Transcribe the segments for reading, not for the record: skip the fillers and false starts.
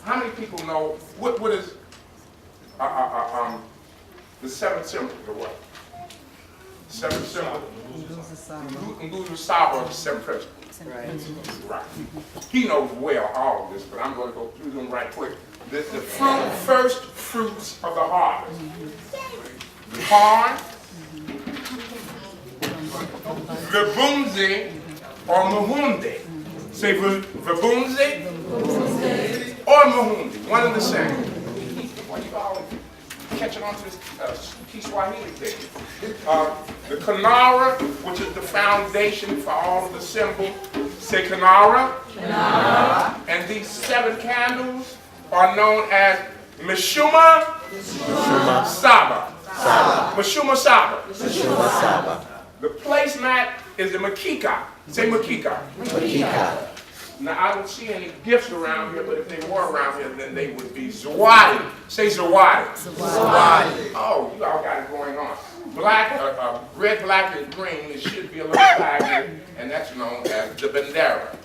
How many people know what is the seven symbols or what? Seven symbols. Lose Saba, the seven principles. Right. He knows well all of this, but I'm going to go through them right quick. The first fruits of the harvest. Corn, Vibunzi, or Mahunde. Say Vibunzi or Mahunde, one and the same. Why you always catching on to this Kiswahili thing? The Kanara, which is the foundation for all of the symbols. Say Kanara. And these 7 candles are known as Mishuma Saba. Mishuma Saba. The placemat is the Makika. Say Makika. Now, I don't see any gifts around here, but if they were around here, then they would be Zawadi. Say Zawadi. Oh, you all got it going on. Black, red, black, and green, it should be a little flag here, and that's known as the Bandera.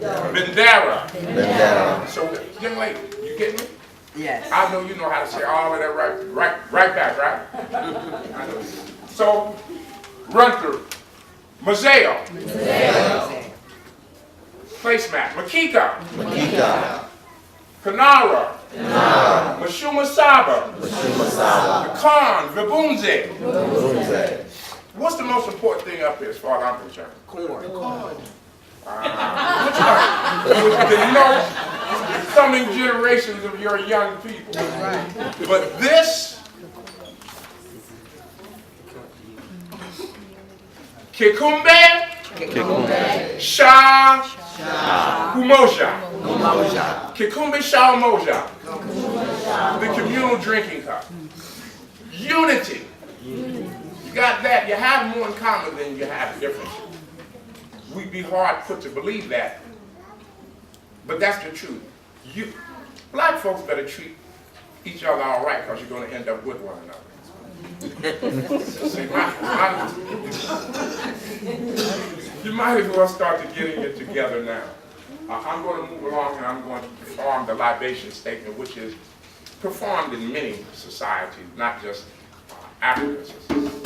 Bandera. So, young lady, you get me? Yes. I know you know how to say all of that right back, right? I know you do. So, run through. Museo. Placemat. Makika. Kanara. Mashuma Saba. The Khan. Vibunze. What's the most important thing up here as far as I'm concerned? Corn. You know, coming generations of your young people. But this, Kikumbe, Sha, Umoja. Kikumbe Sha Umoja. The communal drinking cup. Unity. You got that. You have more in common than you have differences. We'd be hard put to believe that. But that's the truth. Black folks better treat each other all right, because you're going to end up with one another. See, you might as well start to getting it together now. I'm going to move along, and I'm going to perform the libation statement, which is performed in many societies, not just African societies.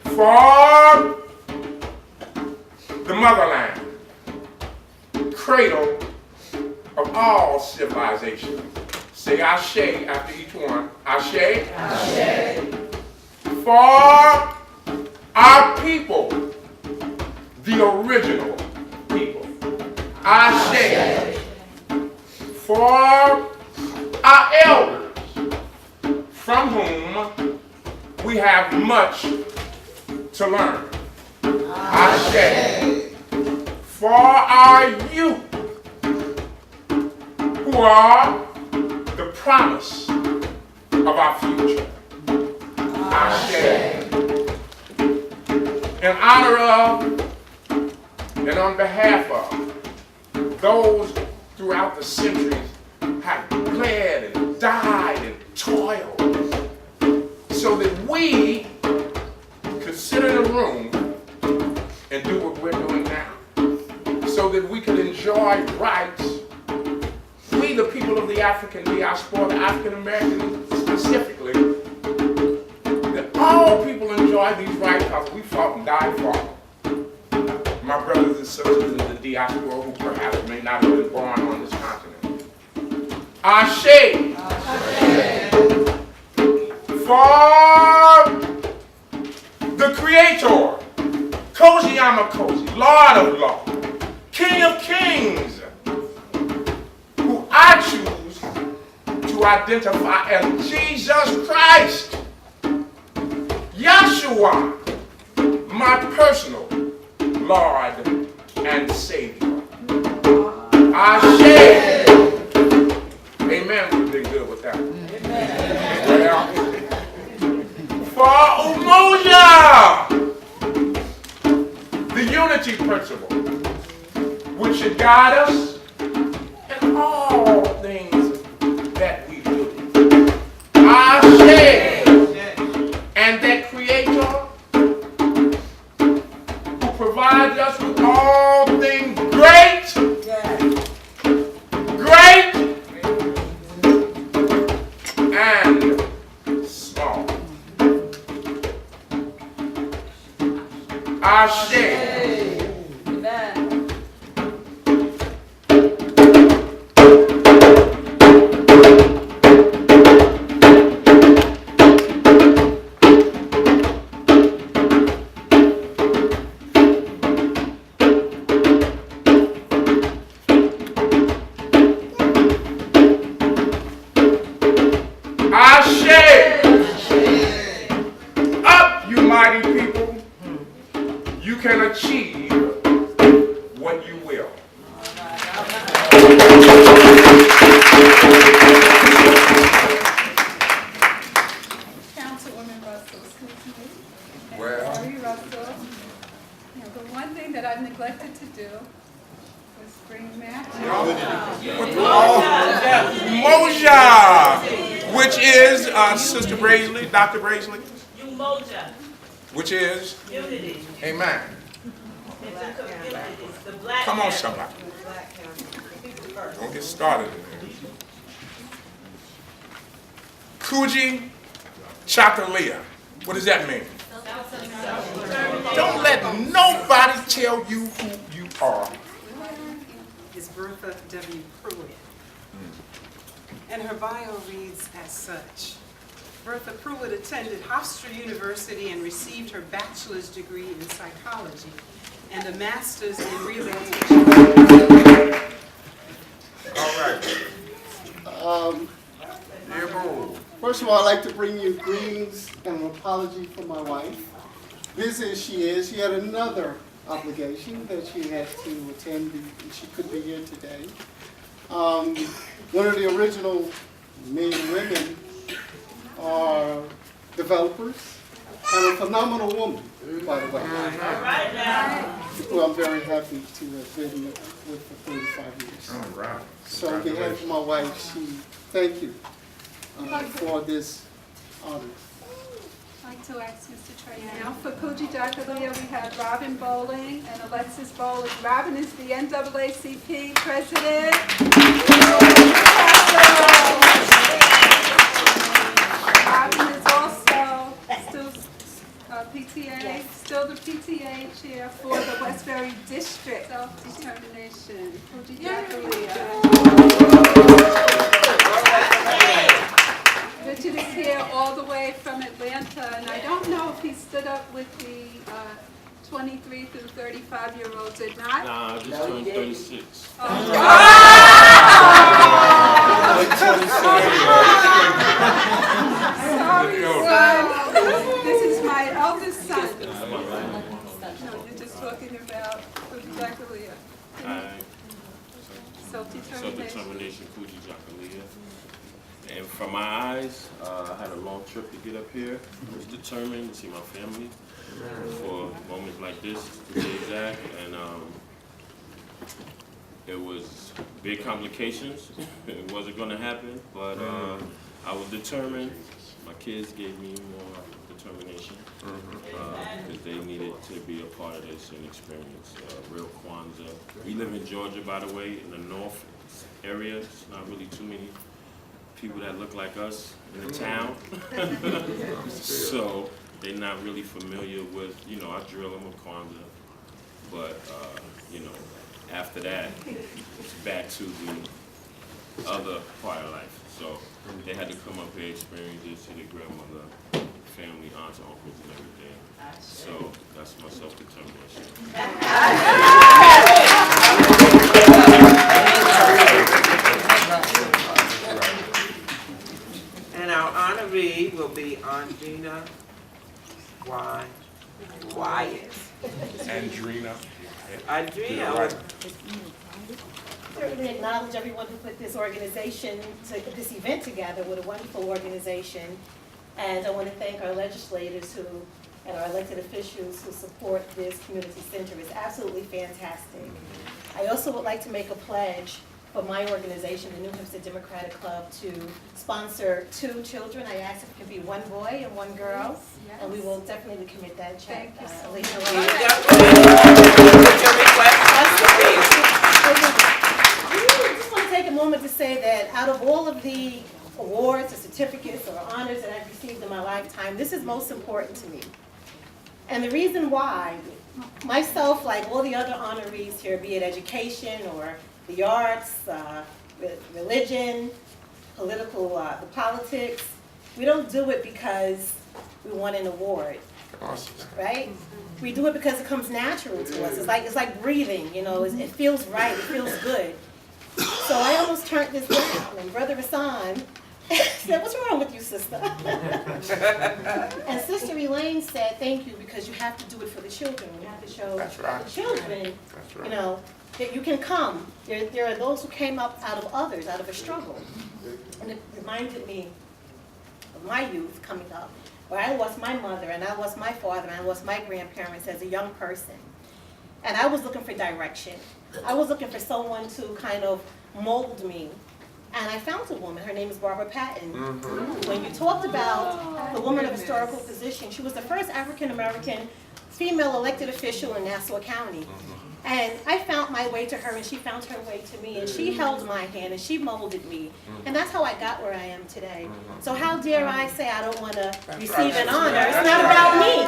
For the motherland, cradle of all civilization. Say Ashe after each one. Ashe. For our people, the original people. Ashe. For our elders, from whom we have much to learn. Ashe. For our youth, who are the promise of our future. Ashe. In honor of and on behalf of those throughout the centuries have bled and died and toiled so that we could sit in a room and do what we're doing now, so that we could enjoy rights. We, the people of the African diaspora, the African Americans specifically, that all people enjoy these rights because we fought and died for them. My brothers and sisters in the diaspora who perhaps may not have been born on this continent. Ashe. For the Creator, Koziyama Kozi, Lord of Law, King of Kings, who I choose to identify as Jesus Christ, Yahshua, my personal Lord and Savior. Ashe. Amen. We've been good with that. Amen. Well, for Umoja, the unity principle, which should guide us in all things that we do. Ashe. And that Creator who provides us with all things great, great, Ashe. Amen. Ashe. Up, you mighty people. You can achieve what you will. Councilwoman Russell, excuse me. Well. Terry Russell. You know, the one thing that I've neglected to do was bring matches. Moja, which is Sister Braisley, Dr. Braisley, Moja. which is Unity. amen. It's a community. The black Come on, man. somebody. Don't get started in there. Kuji Chakalia. What does that mean? Don't let nobody tell you who you are. Is Bertha W. Pruitt. And her bio reads as such. Bertha Pruitt attended Hofstra University and received her bachelor's degree in psychology and a master's in rehabilitation. All right. Dear Boo. First of all, I'd like to bring you greetings and an apology for my wife. Busy as she is, she had another obligation that she had to attend, and she couldn't be here today. One of the original men and women are developers and a phenomenal woman, by the way, Right now. who I'm very happy to have been with for 35 years. All right. So on behalf of my wife, thank you for this honor. I'd like to ask Mr. Trey now. For Kuji Jakalia, we have Robin Bowling and Alexis Bowling. Robin is the NAACP president. Robin is also still the PTA chair for the Westbury District. Self-determination. Kuji Jakalia. Richard is here all the way from Atlanta, and I don't know if he stood up with the 23 through 35-year-olds or not. Nah, I just turned 36. Sorry, son. This is my eldest son. No, you're just talking about Jakalia. Alright. Self-determination. Self-determination, Kuji Jakalia. And from my eyes, I had a long trip to get up here. I was determined to see my family for moments like this, to be exact. And it was big complications. It wasn't going to happen, but I was determined. My kids gave me more determination because they needed to be a part of this and experience real Kwanzaa. We live in Georgia, by the way, in the north area. It's not really too many people that look like us in the town. So they're not really familiar with, I drill them with Kwanzaa. But, after that, it's back to the other part of life. So they had to come up here, experience this, see their grandmother, family, aunts, uncles, and everything. So that's my self-determination. And our honoree will be Andrina Wyatt. Andrina. Andrina. Certainly acknowledge everyone who put this this event together with a wonderful organization. And I want to thank our legislators and our elected officials who support this community center. It's absolutely fantastic. I also would like to make a pledge for my organization, the New Hampshire Democratic Club, to sponsor 2 children. I asked if it could be 1 boy and 1 girl, Yes. and we will definitely commit that check. Thank you so later much. on. I just want to take a moment to say that out of all of the awards or certificates or honors that I've received in my lifetime, this is most important to me. And the reason why, myself, like all the other honorees here, be it education or the arts, religion, the politics, we don't do it because we want an award, Awesome. right? We do it because it comes natural to us. It's like breathing, you know, it feels right, it feels good. So I almost turned this down, and Brother Hassan said, "What's wrong with you, sister?" And Sister Elaine said, "Thank you, because you have to do it for the children. You have to show That's right. the children, That's right. you know, that you can come. There are those who came up out of others, out of a struggle." And it reminded me of my youth coming up, where I lost my mother, and I lost my father, and I lost my grandparents as a young person. And I was looking for direction. I was looking for someone to kind of mold me. And I found a woman, her name is Barbara Patton. When you talked about the woman of historical position, she was the first African-American female elected official in Nassau County. And I found my way to her, and she found her way to me, and she held my hand, and she molded me. And that's how I got where I am today. So how dare I say I don't want to receive an honor? It's not about me.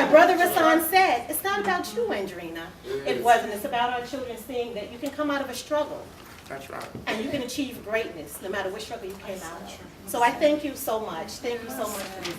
And Brother Hassan said, it's not about you, Andrina. It wasn't. It's about our children seeing that you can come out of a struggle. That's right. And you can achieve greatness, no matter what struggle you came out of. So I thank you so much. Thank you so much for this.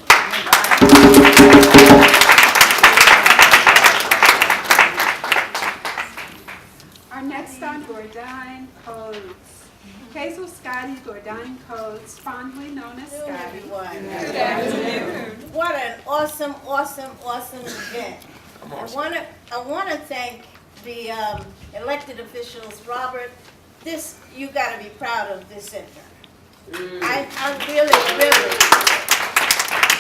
Our next on Gordine Codes. Hazel Scotty Gordine Codes, fondly known as Scotty. Good afternoon. What an awesome, awesome, awesome event. I want to thank the elected officials. Robert, you got to be proud of this center. I'm really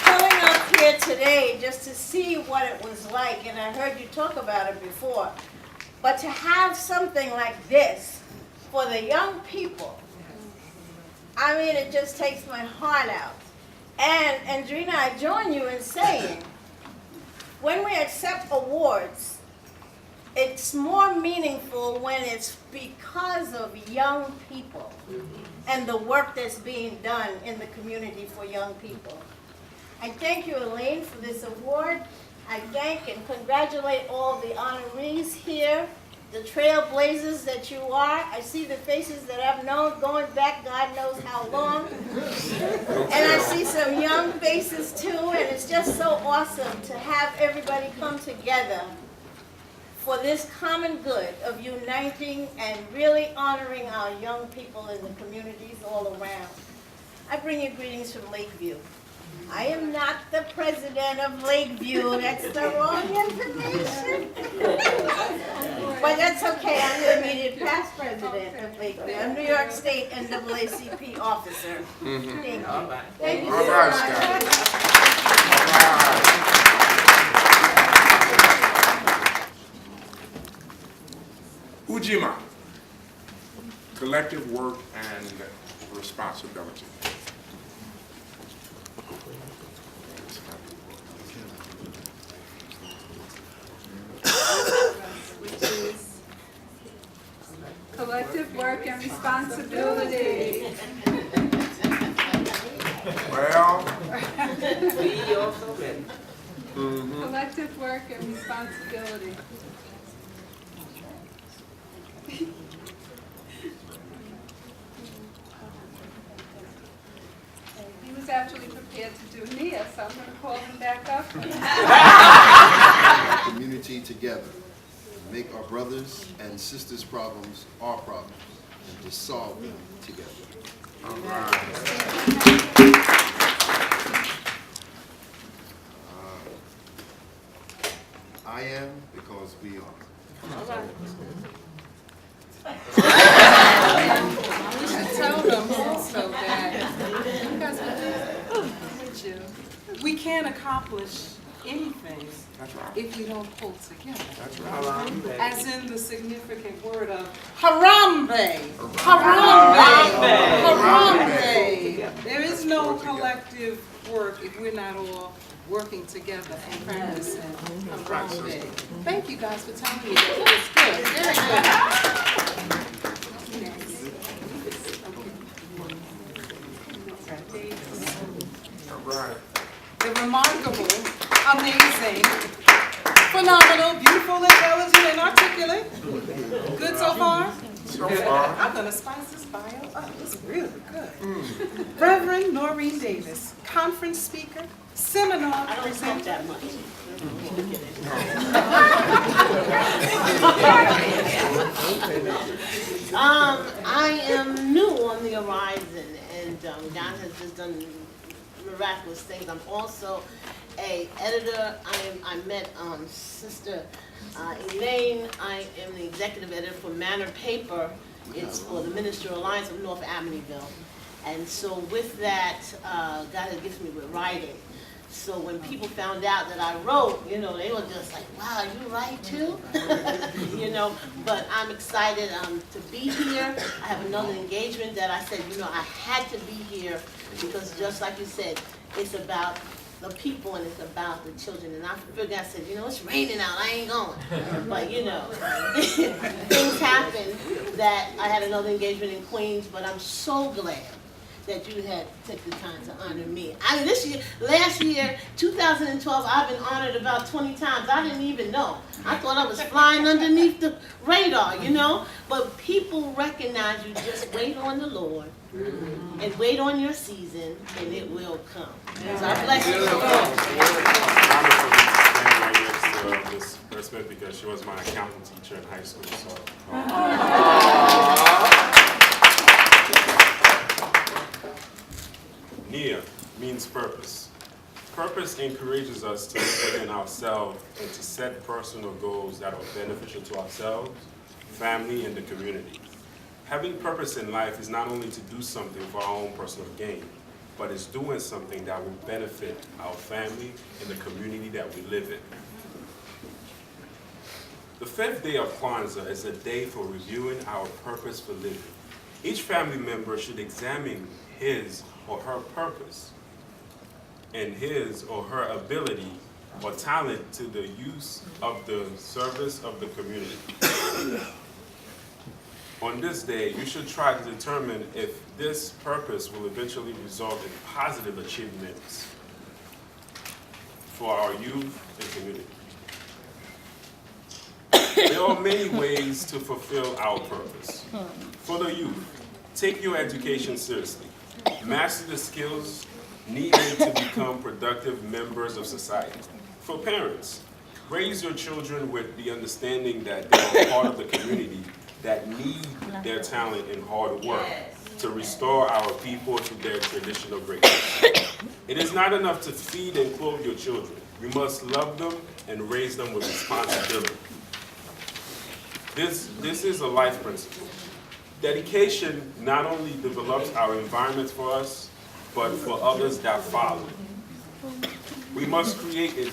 pulling up here today just to see what it was like, and I heard you talk about it before. But to have something like this for the young people, I mean, it just takes my heart out. And Andrina, I join you in saying, when we accept awards, it's more meaningful when it's because of young people and the work that's being done in the community for young people. I thank you, Elaine, for this award. I thank and congratulate all the honorees here, the trailblazers that you are. I see the faces that I've known going back God knows how long. And I see some young faces too, and it's just so awesome to have everybody come together for this common good of uniting and really honoring our young people in the communities all around. I bring you greetings from Lakeview. I am not the president of Lakeview. That's the wrong information. But that's okay. I'm the immediate past president of Lakeview. I'm New York State NAACP officer. Thank you. Thank you so much. Ujima, collective work and responsibility. Which is collective work and responsibility. Well, We also ready. Collective work and responsibility. He was actually prepared to do Nia, so I'm going to call him back up. Community together, make our brothers and sisters' problems our problems, and to solve them together. all right. I am because we are. We should tell them also that we can't accomplish anything That's right. if you don't pull together. That's right. Harambe. As in the significant word of Harambe. Harambe. Harambe. There is no collective work if we're not all working together and practicing Harambe. Thank you guys for telling me that. That was good. Very good. All right. The remarkable, amazing, Phenomenal, beautiful, intelligent, and articulate. Good so far? So far. I'm gonna spice this bio up. It's really good. Reverend Noreen Davis, conference speaker, seminar presenter. that much. I am new on the horizon, and God has just done miraculous things. I'm also a editor. I met Sister Elaine. I am the executive editor for Manor Paper. It's for the Ministerial Alliance of North Amityville. And so with that, God has gifted me with writing. So when people found out that I wrote, you know, they were just like, wow, you write too? You know, but I'm excited to be here. I have another engagement that I said, you know, I had to be here because just like you said, it's about the people and it's about the children. And I figured, I said, you know, it's raining out, I ain't going. But you know, things happen that I had another engagement in Queens, but I'm so glad that you had taken the time to honor me. I mean, this year, last year, 2012, I've been honored about 20 times. I didn't even know. I thought I was flying underneath the radar, you know? But people recognize you. Just wait on the Lord and wait on your season, and it will come. So I bless you. I'm right next to Miss Smith because she was my accounting teacher in high school. So. Nia means purpose. Purpose encourages us to look within ourselves and to set personal goals that are beneficial to ourselves, family, and the community. Having purpose in life is not only to do something for our own personal gain, but it's doing something that will benefit our family and the community that we live in. The fifth day of Kwanzaa is a day for reviewing our purpose for living. Each family member should examine his or her purpose and his or her ability or talent to the use of the service of the community. On this day, you should try to determine if this purpose will eventually result in positive achievements for our youth and community. There are many ways to fulfill our purpose. For the youth, take your education seriously. Master the skills needed to become productive members of society. For parents, raise your children with the understanding that they are part of the community that need their talent and hard work to restore our people to their traditional greatness. It is not enough to feed and clothe your children. You must love them and raise them with responsibility. This is a life principle. Dedication not only develops our environment for us, but for others that follow. We must create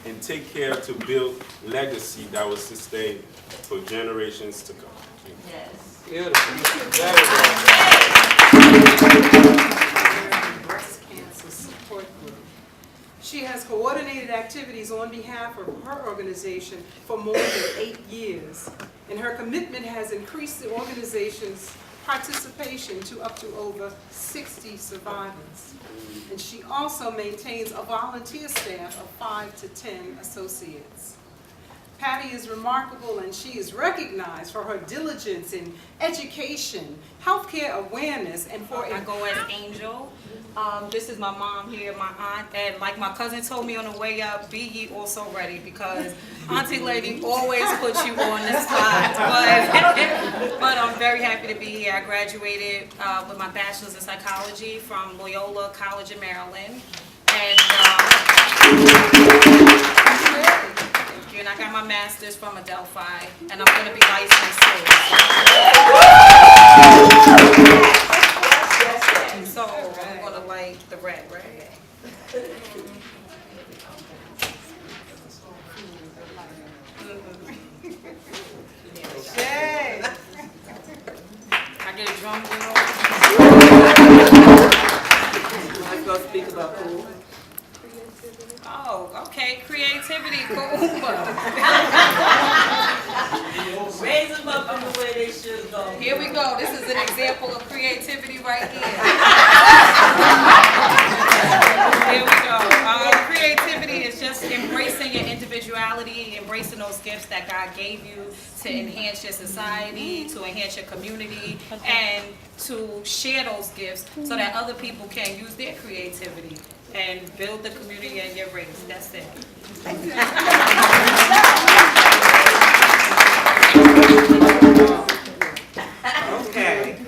and take care to build legacy that will sustain for generations to come. Yes. Beautiful. Breast Cancer Support Group. She has coordinated activities on behalf of her organization for more than 8 years, and her commitment has increased the organization's participation to up to over 60 survivors. And she also maintains a volunteer staff of 5 to 10 associates. Patty is remarkable, and she is recognized for her diligence in education, healthcare awareness, and for I go as Angel. This is my mom here, my aunt, and like my cousin told me on the way up, be ye also ready, because Auntie Lady always puts you on the spot. But I'm very happy to be here. I graduated with my bachelor's in psychology from Loyola College in Maryland, and I got my master's from Adelphi, and I'm going to be licensed soon. So I'm going to light the red, right? Yay! I get a drum roll. I'm going to speak about food. Oh, okay, creativity, cool. Raise them up in the way they should go. Here we go. This is an example of creativity right here. Here we go. Creativity is just embracing your individuality. gifts that God gave you to enhance your society, to enhance your community, and to share those gifts so that other people can use their creativity and build the community and your race. That's it. Okay.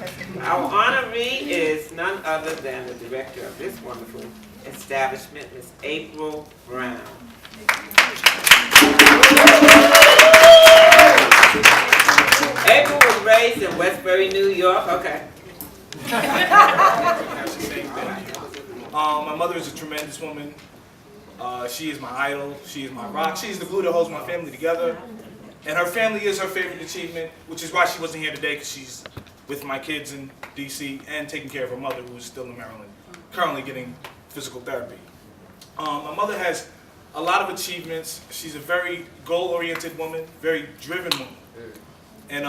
Our honoree is none other than the director of this wonderful establishment, Ms. April Brown. April was raised in Westbury, New York. Okay. My mother is a tremendous woman. She is my idol. She is my rock. She's the glue that holds my family together. And her family is her favorite achievement, which is why she wasn't here today, because she's with my kids in D.C. and taking care of her mother, who is still in Maryland, currently getting physical therapy. My mother has a lot of achievements. She's a very goal-oriented woman, very driven woman. And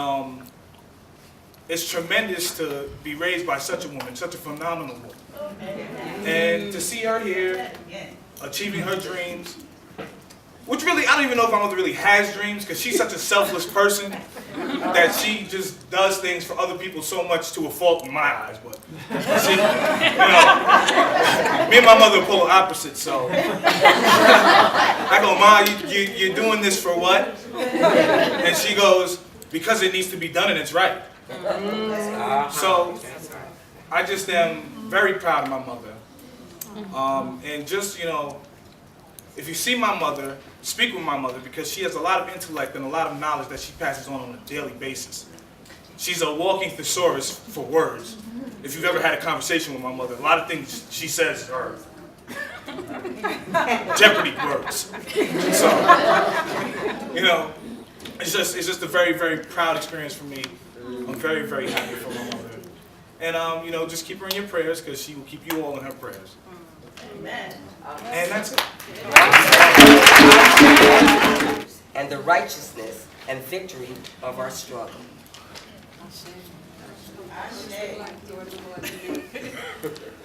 it's tremendous to be raised by such a woman, such a phenomenal woman. And to see her here, achieving her dreams, which really, I don't even know if my mother really has dreams, because she's such a selfless person that she just does things for other people so much to a fault in my eyes. But she, me and my mother are polar opposites, so I go, Ma, you're doing this for what? And she goes, because it needs to be done and it's right. So I just am very proud of my mother. And just, if you see my mother, speak with my mother, because she has a lot of intellect and a lot of knowledge that she passes on a daily basis. She's a walking thesaurus for words. If you've ever had a conversation with my mother, a lot of things she says are Jeopardy words. So, it's just a very, very proud experience for me. I'm very, very happy for my mother. And, just keep her in your prayers, because she will keep you all in her prayers. Amen. And that's it. And the righteousness and victory of our struggle.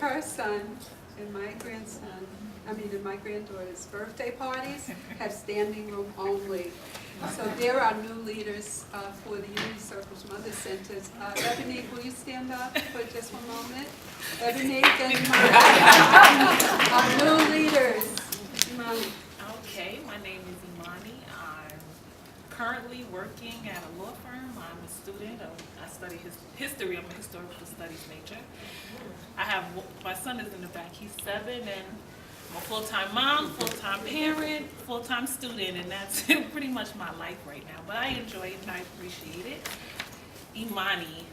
Her son and my grandson, and my granddaughter's birthday parties have standing room only. So there are new leaders for the Unity Circles Mother Centers. Ebony, will you stand up for just one moment? Ebony and our new leaders. Imani. Okay, my name is Imani. I'm currently working at a law firm. I'm a student. I study history. I'm a historical studies major. My son is in the back. He's 7, and I'm a full-time mom, full-time parent, full-time student, and that's pretty much my life right now. But I enjoy it and I appreciate it. Imani,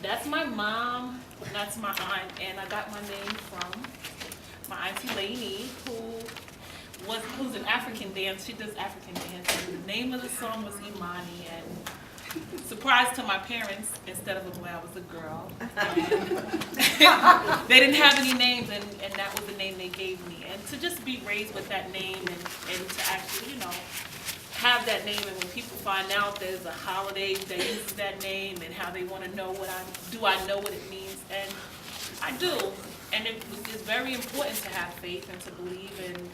that's my mom, that's my aunt, and I got my name from my auntie Lainey, who's an African dance. She does African dance, and the name of the song was Imani, and surprise to my parents, instead of a boy, I was a girl. They didn't have any names, and that was the name they gave me. And to just be raised with that name and to actually, have that name, and when people find out there's a holiday that uses that name and how they want to know I know what it means, and I do. And it's very important to have faith and to believe, and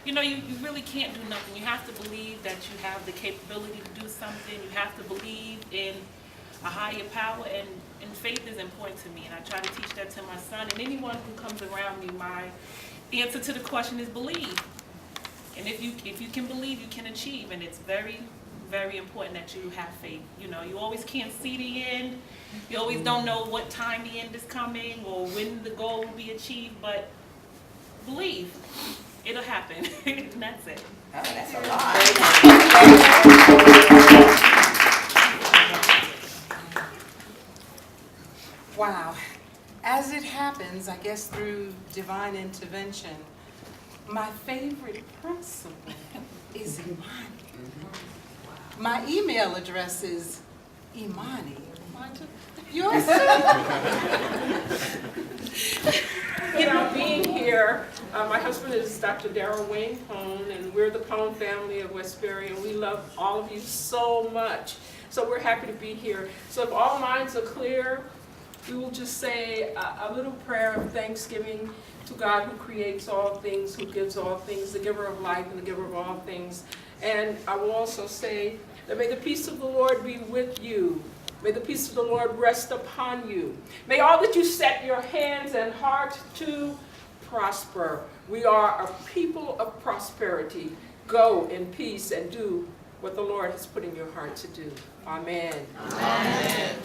you really can't do nothing. You have to believe that you have the capability to do something. You have to believe in a higher power, and faith is important to me. And I try to teach that to my son and anyone who comes around me. My answer to the question is believe. And if you can believe, you can achieve. And it's very, very important that you have faith. You always can't see the end. You always don't know what time the end is coming or when the goal will be achieved, but believe. It'll happen. And that's it. Oh, that's a lot. Wow. As it happens, I guess through divine intervention, my favorite principal is Imani. My email address is Imani. Yours Being here, my husband is Dr. Darrell Wayne Pone, and we're the Pone family of Westbury, and we love all of you so much. So we're happy to be here. So if all minds are clear, we will just say a little prayer of thanksgiving to God who creates all things, who gives all things, the giver of life and the giver of all things. And I will also say that may the peace of the Lord be with you. May the peace of the Lord rest upon you. May all that you set your hands and heart to prosper. We are a people of prosperity. Go in peace and do what the Lord has put in your heart to do. Amen. Amen.